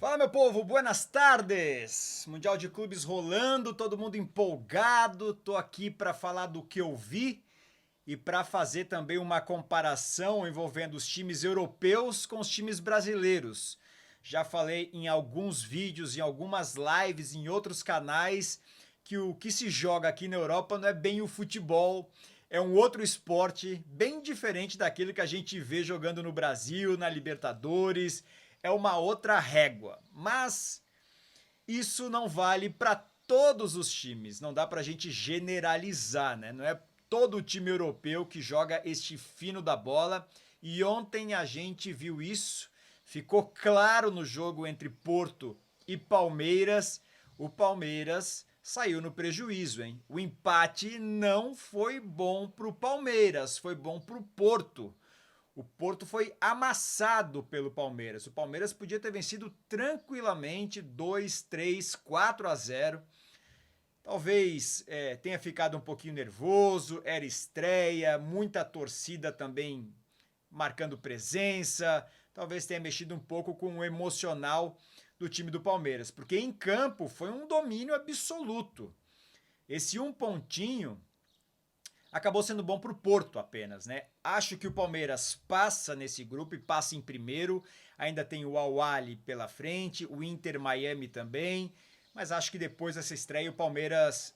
Fala, meu povo, buenas tardes! Mundial de Clubes rolando, todo mundo empolgado. Tô aqui para falar do que eu vi e para fazer também uma comparação envolvendo os times europeus com os times brasileiros. Já falei em alguns vídeos, em algumas lives, em outros canais, que o que se joga aqui na Europa não é bem o futebol, é um outro esporte bem diferente daquilo que a gente vê jogando no Brasil, na Libertadores. É uma outra régua. Mas isso não vale para todos os times. Não dá para a gente generalizar, né? Não é todo o time europeu que joga este fino da bola. E ontem a gente viu isso. Ficou claro no jogo entre Porto e Palmeiras. O Palmeiras saiu no prejuízo, hein? O empate não foi bom para o Palmeiras, foi bom para o Porto. O Porto foi amassado pelo Palmeiras. O Palmeiras podia ter vencido tranquilamente 2, 3, 4-0. Talvez tenha ficado um pouquinho nervoso, era estreia, muita torcida também marcando presença. Talvez tenha mexido um pouco com o emocional do time do Palmeiras, porque em campo foi um domínio absoluto. Esse um pontinho acabou sendo bom para o Porto apenas, né? Acho que o Palmeiras passa nesse grupo e passa em primeiro. Ainda tem o Al-Ahly pela frente, o Inter Miami também. Mas acho que depois dessa estreia o Palmeiras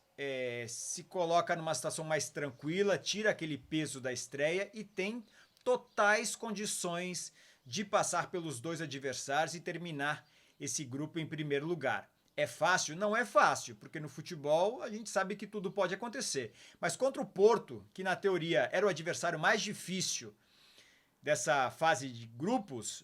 se coloca numa situação mais tranquila, tira aquele peso da estreia e tem totais condições de passar pelos dois adversários e terminar esse grupo em primeiro lugar. É fácil? Não é fácil, porque no futebol a gente sabe que tudo pode acontecer. Mas contra o Porto, que na teoria era o adversário mais difícil dessa fase de grupos,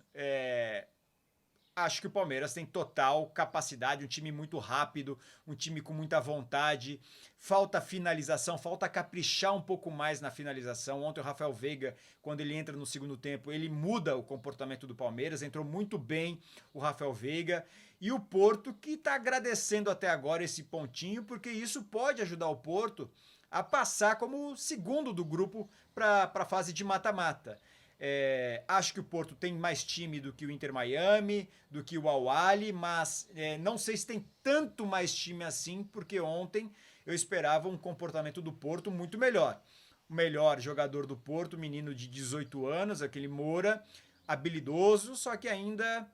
acho que o Palmeiras tem total capacidade, um time muito rápido, um time com muita vontade. Falta finalização, falta caprichar um pouco mais na finalização. Ontem o Rafael Veiga, quando ele entra no segundo tempo, ele muda o comportamento do Palmeiras. Entrou muito bem o Rafael Veiga. E o Porto, que está agradecendo até agora esse pontinho, porque isso pode ajudar o Porto a passar como segundo do grupo para a fase de mata-mata. Acho que o Porto tem mais time do que o Inter Miami, do que o Al-Ahly, mas não sei se tem tanto mais time assim, porque ontem eu esperava um comportamento do Porto muito melhor. O melhor jogador do Porto, menino de 18 anos, aquele Moura, habilidoso, só que ainda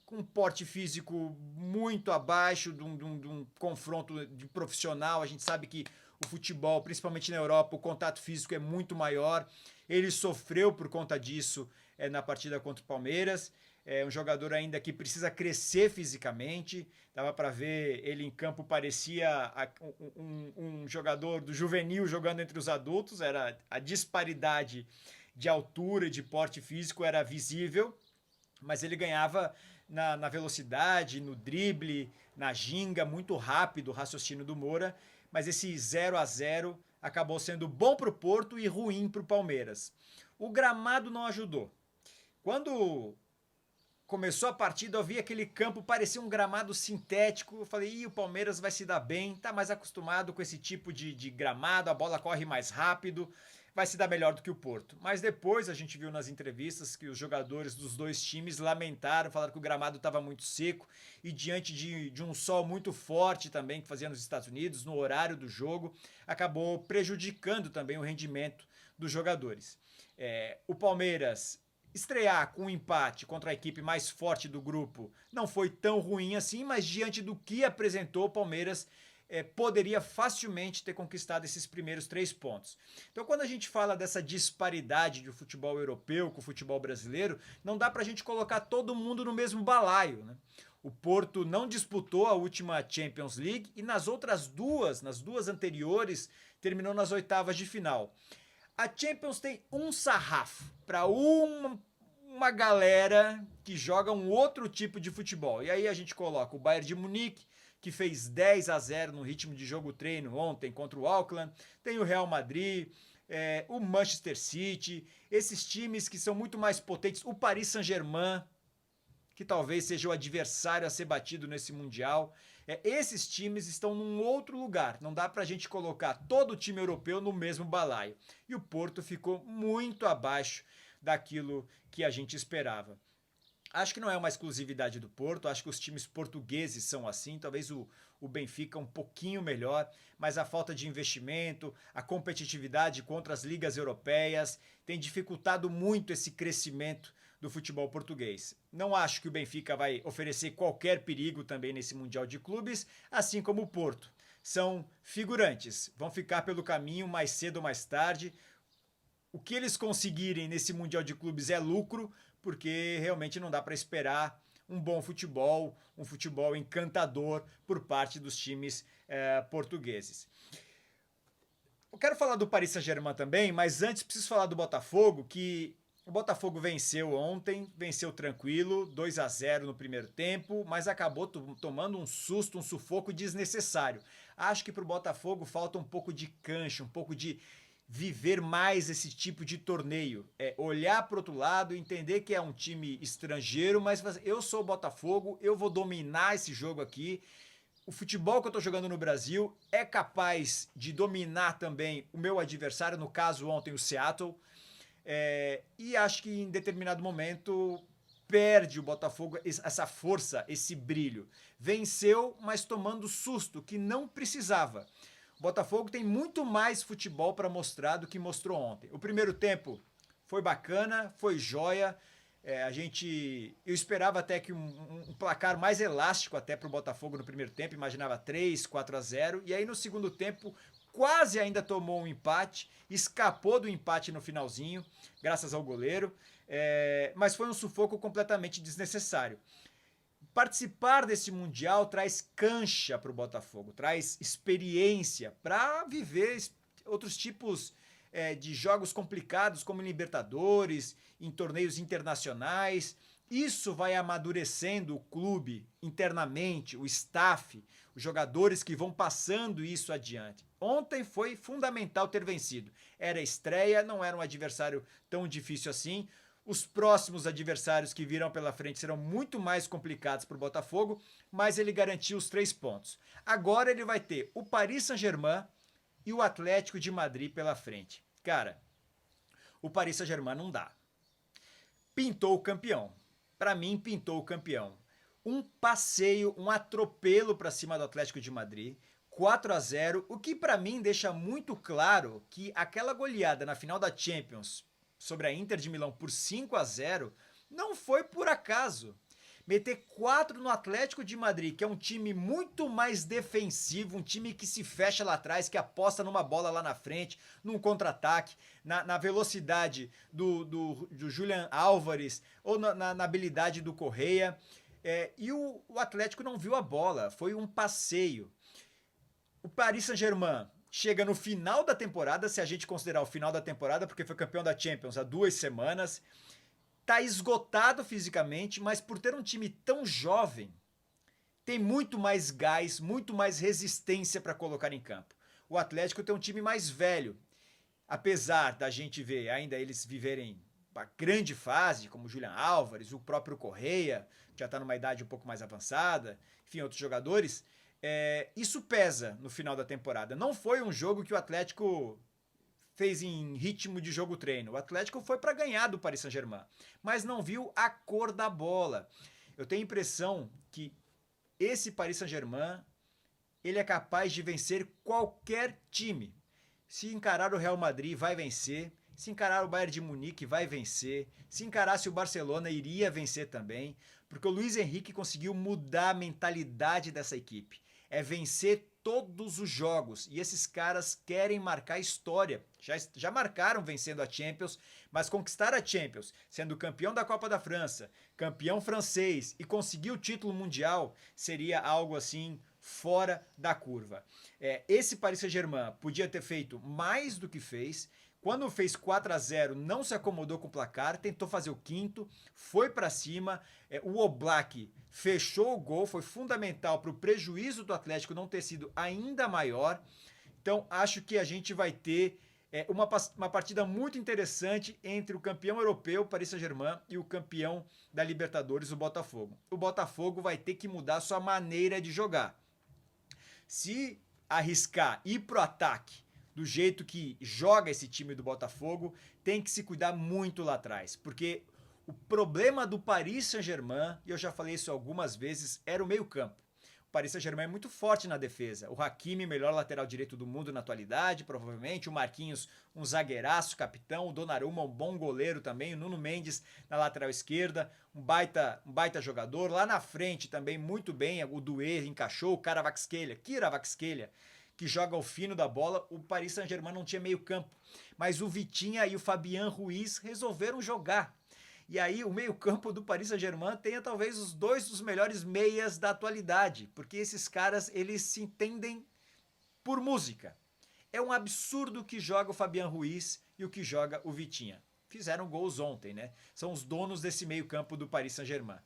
com um porte físico muito abaixo de um confronto de profissional. A gente sabe que o futebol, principalmente na Europa, o contato físico é muito maior. Ele sofreu por conta disso na partida contra o Palmeiras. É um jogador ainda que precisa crescer fisicamente. Dava para ver ele em campo, parecia um jogador do juvenil jogando entre os adultos. Era a disparidade de altura e de porte físico era visível, mas ele ganhava na velocidade, no drible, na ginga, muito rápido o raciocínio do Moura, mas esse 0-0 acabou sendo bom para o Porto e ruim para o Palmeiras. O gramado não ajudou. Quando começou a partida, eu vi aquele campo, parecia um gramado sintético. Eu falei, o Palmeiras vai se dar bem, tá mais acostumado com esse tipo de gramado, a bola corre mais rápido, vai se dar melhor do que o Porto. Mas depois a gente viu nas entrevistas que os jogadores dos dois times lamentaram, falaram que o gramado estava muito seco e diante de um sol muito forte também que fazia nos Estados Unidos, no horário do jogo, acabou prejudicando também o rendimento dos jogadores. O Palmeiras estrear com um empate contra a equipe mais forte do grupo não foi tão ruim assim, mas diante do que apresentou o Palmeiras poderia facilmente ter conquistado esses primeiros 3 pontos. Então, quando a gente fala dessa disparidade do futebol europeu com o futebol brasileiro, não dá para a gente colocar todo mundo no mesmo balaio, né? O Porto não disputou a última Champions League e nas duas anteriores, terminou nas oitavas de final. A Champions tem um sarrafo para uma galera que joga um outro tipo de futebol. E aí a gente coloca o Bayern de Munique, que fez 10-0 no ritmo de jogo-treino ontem contra o Auckland. Tem o Real Madrid, o Manchester City, esses times que são muito mais potentes. O Paris Saint-Germain, que talvez seja o adversário a ser batido nesse Mundial. Esses times estão num outro lugar. Não dá para a gente colocar todo o time europeu no mesmo balaio. E o Porto ficou muito abaixo daquilo que a gente esperava. Acho que não é uma exclusividade do Porto, acho que os times portugueses são assim, talvez o Benfica um pouquinho melhor, mas a falta de investimento, a competitividade contra as ligas europeias tem dificultado muito esse crescimento do futebol português. Não acho que o Benfica vai oferecer qualquer perigo também nesse Mundial de Clubes, assim como o Porto. São figurantes, vão ficar pelo caminho mais cedo ou mais tarde. O que eles conseguirem nesse Mundial de Clubes é lucro, porque realmente não dá para esperar um bom futebol, um futebol encantador por parte dos times portugueses. Eu quero falar do Paris Saint-Germain também, mas antes preciso falar do Botafogo, que o Botafogo venceu ontem, venceu tranquilo, 2-0 no primeiro tempo, mas acabou tomando um susto, um sufoco desnecessário. Acho que para o Botafogo falta um pouco de cancha, um pouco de viver mais esse tipo de torneio. Olhar para o outro lado, entender que é um time estrangeiro, mas eu sou o Botafogo, eu vou dominar esse jogo aqui. O futebol que eu estou jogando no Brasil é capaz de dominar também o meu adversário, no caso ontem o Seattle. E acho que em determinado momento perde o Botafogo essa força, esse brilho. Venceu, mas tomando susto que não precisava. O Botafogo tem muito mais futebol para mostrar do que mostrou ontem. O primeiro tempo foi bacana, foi joia. Eu esperava até que um placar mais elástico até para o Botafogo no primeiro tempo, imaginava 3-4-0. E aí no segundo tempo quase ainda tomou um empate, escapou do empate no finalzinho, graças ao goleiro, mas foi um sufoco completamente desnecessário. Participar desse Mundial traz cancha para o Botafogo, traz experiência para viver outros tipos de jogos complicados, como Libertadores, em torneios internacionais. Isso vai amadurecendo o clube internamente, o staff, os jogadores que vão passando isso adiante. Ontem foi fundamental ter vencido. Era estreia, não era um adversário tão difícil assim. Os próximos adversários que virão pela frente serão muito mais complicados para o Botafogo, mas ele garantiu os 3 pontos. Agora ele vai ter o Paris Saint-Germain e o Atlético de Madrid pela frente. Cara, o Paris Saint-Germain não dá. Pintou o campeão. Para mim, pintou o campeão. Um passeio, um atropelo para cima do Atlético de Madrid, 4-0, o que para mim deixa muito claro que aquela goleada na final da Champions sobre a Inter de Milão por 5-0 não foi por acaso. Meter 4 no Atlético de Madrid, que é um time muito mais defensivo, um time que se fecha lá atrás, que aposta numa bola lá na frente, num contra-ataque, na velocidade do Julian Álvares ou na habilidade do Correia. E o Atlético não viu a bola, foi um passeio. O Paris Saint-Germain chega no final da temporada, se a gente considerar o final da temporada, porque foi campeão da Champions há 2 semanas, tá esgotado fisicamente, mas por ter um time tão jovem, tem muito mais gás, muito mais resistência para colocar em campo. O Atlético tem um time mais velho, apesar da gente ver ainda eles viverem uma grande fase, como o Julian Álvares, o próprio Correia, que já está numa idade um pouco mais avançada, enfim, outros jogadores. Isso pesa no final da temporada. Não foi um jogo que o Atlético fez em ritmo de jogo-treino. O Atlético foi para ganhar do Paris Saint-Germain, mas não viu a cor da bola. Eu tenho a impressão que esse Paris Saint-Germain ele é capaz de vencer qualquer time. Se encarar o Real Madrid, vai vencer. Se encarar o Bayern de Munique, vai vencer. Se encarasse o Barcelona, iria vencer também. Porque o Luis Henrique conseguiu mudar a mentalidade dessa equipe. É vencer todos os jogos. E esses caras querem marcar história. Já marcaram vencendo a Champions, mas conquistar a Champions, sendo campeão da Copa da França, campeão francês e conseguir o título mundial, seria algo assim fora da curva. Esse Paris Saint-Germain podia ter feito mais do que fez. Quando fez 4-0, não se acomodou com o placar, tentou fazer o quinto, foi para cima. O Oblak fechou o gol, foi fundamental para o prejuízo do Atlético não ter sido ainda maior. Então, acho que a gente vai ter uma partida muito interessante entre o campeão europeu, Paris Saint-Germain, e o campeão da Libertadores, o Botafogo. O Botafogo vai ter que mudar sua maneira de jogar. Se arriscar ir pro ataque do jeito que joga esse time do Botafogo, tem que se cuidar muito lá atrás, porque O problema do Paris Saint-Germain, e eu já falei isso algumas vezes, era o meio-campo. O Paris Saint-Germain é muito forte na defesa. O Hakimi, melhor lateral direito do mundo na atualidade, provavelmente. O Marquinhos, um zagueiraço, capitão. O Donnarumma, um bom goleiro também. O Nuno Mendes na lateral esquerda, um baita jogador. Lá na frente também, muito bem. O Doué encaixou. O Kvaratskhelia, que joga o fino da bola. O Paris Saint-Germain não tinha meio campo. Mas o Vitinha e o Fabian Ruiz resolveram jogar. E aí o meio-campo do Paris Saint-Germain tenha talvez os dois dos melhores meias da atualidade, porque esses caras, eles se entendem por música. É um absurdo o que joga o Fabian Ruiz e o que joga o Vitinha. Fizeram gols ontem, né? São os donos desse meio-campo do Paris Saint-Germain.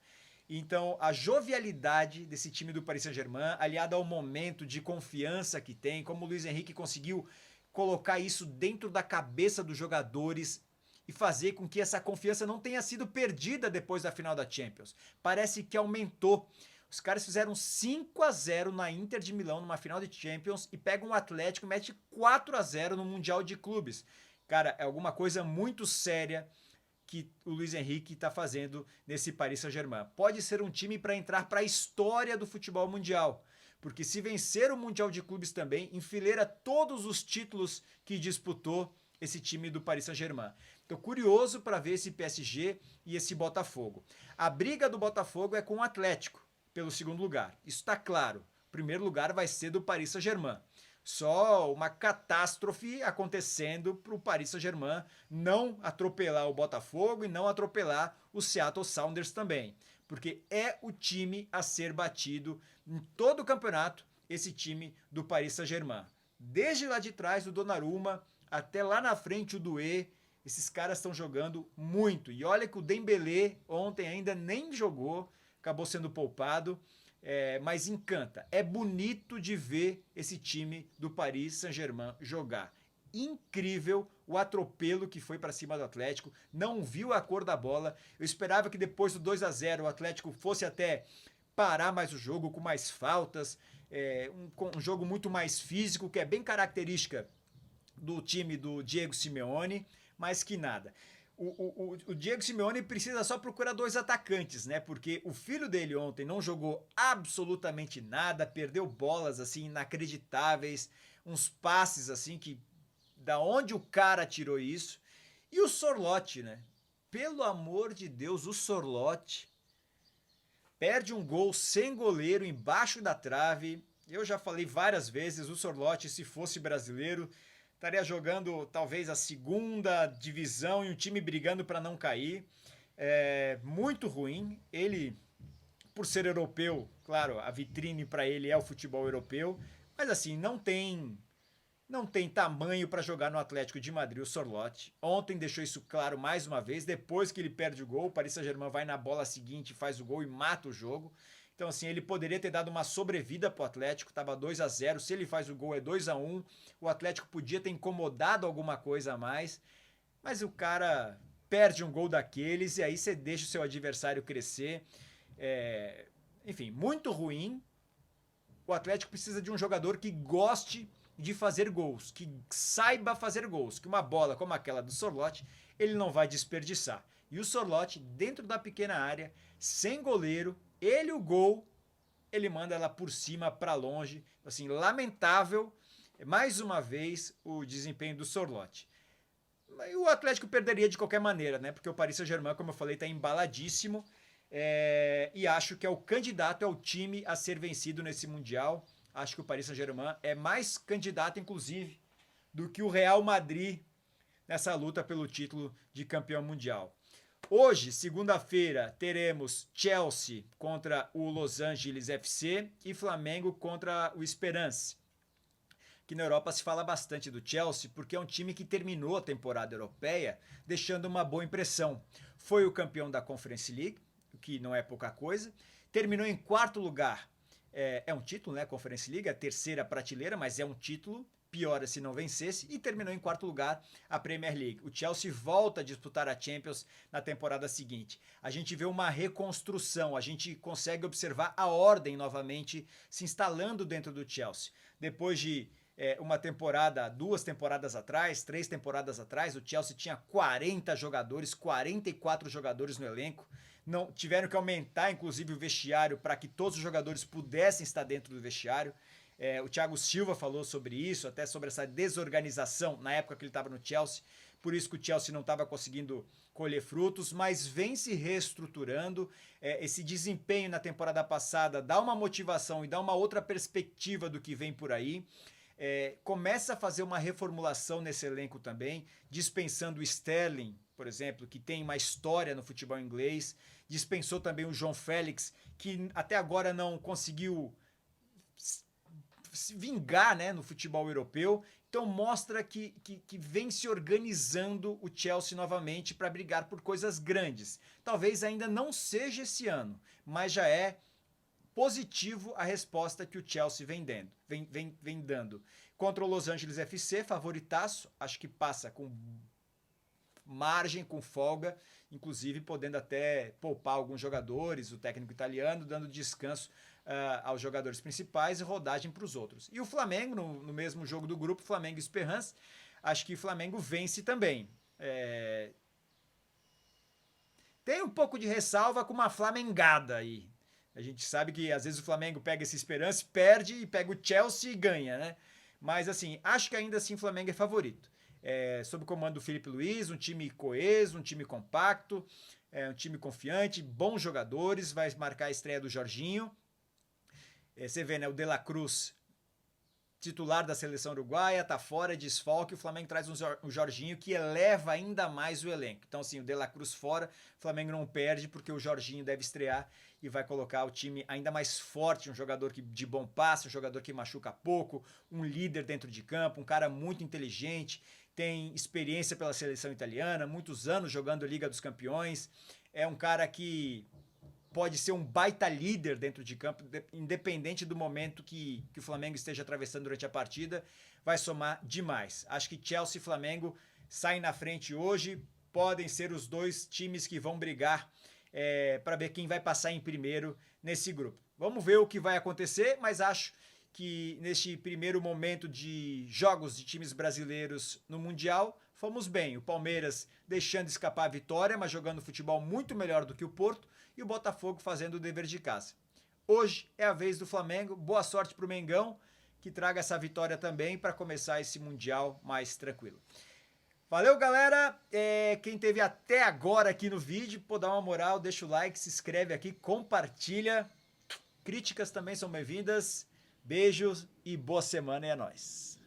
Então, a jovialidade desse time do Paris Saint-Germain, aliada ao momento de confiança que tem, como o Luis Henrique conseguiu colocar isso dentro da cabeça dos jogadores e fazer com que essa confiança não tenha sido perdida depois da final da Champions. Parece que aumentou. Os caras fizeram 5-0 na Inter de Milão numa final de Champions e pegam o Atlético e mete 4-0 no Mundial de Clubes. Cara, é alguma coisa muito séria que o Luis Henrique está fazendo nesse Paris Saint-Germain. Pode ser um time para entrar para a história do futebol mundial. Porque se vencer o Mundial de Clubes também, enfileira todos os títulos que disputou esse time do Paris Saint-Germain. Tô curioso para ver esse PSG e esse Botafogo. A briga do Botafogo é com o Atlético, pelo segundo lugar. Isso tá claro. O primeiro lugar vai ser do Paris Saint-Germain. Só uma catástrofe acontecendo para o Paris Saint-Germain não atropelar o Botafogo e não atropelar o Seattle Sounders também. Porque é o time a ser batido em todo o campeonato, esse time do Paris Saint-Germain. Desde lá de trás, o Donnarumma, até lá na frente o Doué, esses caras estão jogando muito. E olha que o Dembélé ontem ainda nem jogou, acabou sendo poupado, mas encanta. É bonito de ver esse time do Paris Saint-Germain jogar. Incrível o atropelo que foi para cima do Atlético, não viu a cor da bola. Eu esperava que depois do 2-0 o Atlético fosse até parar mais o jogo, com mais faltas, um jogo muito mais físico, que é bem característica do time do Diego Simeone, mas que nada. O Diego Simeone precisa só procurar dois atacantes, né? Porque o filho dele ontem não jogou absolutamente nada, perdeu bolas assim inacreditáveis, uns passes assim que da onde o cara tirou isso? E o Sorloth, né? Pelo amor de Deus, o Sorloth perde um gol sem goleiro embaixo da trave. Eu já falei várias vezes, o Sorloth, se fosse brasileiro, estaria jogando talvez a segunda divisão e um time brigando para não cair. É muito ruim. Ele, por ser europeu, claro, a vitrine para ele é o futebol europeu, mas assim, não tem tamanho para jogar no Atlético de Madrid, o Sorloth. Ontem deixou isso claro mais uma vez. Depois que ele perde o gol, o Paris Saint-Germain vai na bola seguinte, faz o gol e mata o jogo. Então, assim, ele poderia ter dado uma sobrevida pro Atlético, tava 2-0. Se ele faz o gol, é 2-1. O Atlético podia ter incomodado alguma coisa a mais, mas o cara perde um gol daqueles e aí você deixa o seu adversário crescer. Enfim, muito ruim. O Atlético precisa de um jogador que goste de fazer gols, que saiba fazer gols, que uma bola como aquela do Sorloth, ele não vai desperdiçar. E o Sorloth, dentro da pequena área, sem goleiro, ele o gol, ele manda ela por cima para longe. Assim, lamentável, mais uma vez, o desempenho do Sorloth. E o Atlético perderia de qualquer maneira, né? Porque o Paris Saint-Germain, como eu falei, está embaladíssimo. E acho que é o candidato, é o time a ser vencido nesse Mundial. Acho que o Paris Saint-Germain é mais candidato, inclusive, do que o Real Madrid nessa luta pelo título de campeão mundial. Hoje, segunda-feira, teremos Chelsea contra o Los Angeles FC e Flamengo contra o Esperance. Que na Europa se fala bastante do Chelsea porque é um time que terminou a temporada europeia deixando uma boa impressão. Foi o campeão da Conference League, o que não é pouca coisa. Terminou em quarto lugar. É um título, né? Conference League, a terceira prateleira, mas é um título. Pior se não vencesse, e terminou em quarto lugar a Premier League. O Chelsea volta a disputar a Champions na temporada seguinte. A gente vê uma reconstrução, a gente consegue observar a ordem novamente se instalando dentro do Chelsea. Depois de duas temporadas atrás, 3 temporadas atrás, o Chelsea tinha 40 jogadores, 44 jogadores no elenco. Não, tiveram que aumentar, inclusive, o vestiário para que todos os jogadores pudessem estar dentro do vestiário. O Thiago Silva falou sobre isso, até sobre essa desorganização na época que ele estava no Chelsea. Por isso que o Chelsea não estava conseguindo colher frutos, mas vem se reestruturando. Esse desempenho na temporada passada dá uma motivação e dá uma outra perspectiva do que vem por aí. Começa a fazer uma reformulação nesse elenco também, dispensando o Sterling, por exemplo, que tem uma história no futebol inglês. Dispensou também o João Félix, que até agora não conseguiu se vingar, né, no futebol europeu. Então mostra que vem se organizando o Chelsea novamente para brigar por coisas grandes. Talvez ainda não seja esse ano, mas já é positivo a resposta que o Chelsea vem dando. Contra o Los Angeles FC, favoritaço, acho que passa com margem, com folga, inclusive podendo até poupar alguns jogadores, o técnico italiano, dando descanso aos jogadores principais e rodagem para os outros. E o Flamengo, no mesmo jogo do grupo, Flamengo e Esperance, acho que o Flamengo vence também. Tem um pouco de ressalva com uma flamengada aí. A gente sabe que às vezes o Flamengo pega esse Esperance, perde, e pega o Chelsea e ganha, né? Mas assim, acho que ainda assim o Flamengo é favorito. Sob o comando do Felipe Luiz, um time coeso, um time compacto, um time confiante, bons jogadores, vai marcar a estreia do Jorginho. Você vê, né, o De La Cruz, titular da seleção uruguaia, tá fora, desfalque, o Flamengo traz um Jorginho que eleva ainda mais o elenco. Então assim, o De La Cruz fora, o Flamengo não perde porque o Jorginho deve estrear e vai colocar o time ainda mais forte, um jogador de bom passe, um jogador que machuca pouco, um líder dentro de campo, um cara muito inteligente, tem experiência pela seleção italiana, muitos anos jogando Liga dos Campeões, é um cara que pode ser um baita líder dentro de campo, independente do momento que o Flamengo esteja atravessando durante a partida, vai somar demais. Acho que Chelsea e Flamengo saem na frente hoje, podem ser os dois times que vão brigar para ver quem vai passar em primeiro nesse grupo. Vamos ver o que vai acontecer, mas acho que neste primeiro momento de jogos de times brasileiros no Mundial, fomos bem. O Palmeiras deixando escapar a vitória, mas jogando futebol muito melhor do que o Porto, e o Botafogo fazendo o dever de casa. Hoje é a vez do Flamengo, boa sorte para o Mengão, que traga essa vitória também para começar esse Mundial mais tranquilo. Valeu, galera! Quem esteve até agora aqui no vídeo, pô, dá uma moral, deixa o like, se inscreve aqui, compartilha. Críticas também são bem-vindas. Beijos e boa semana, e é nóis!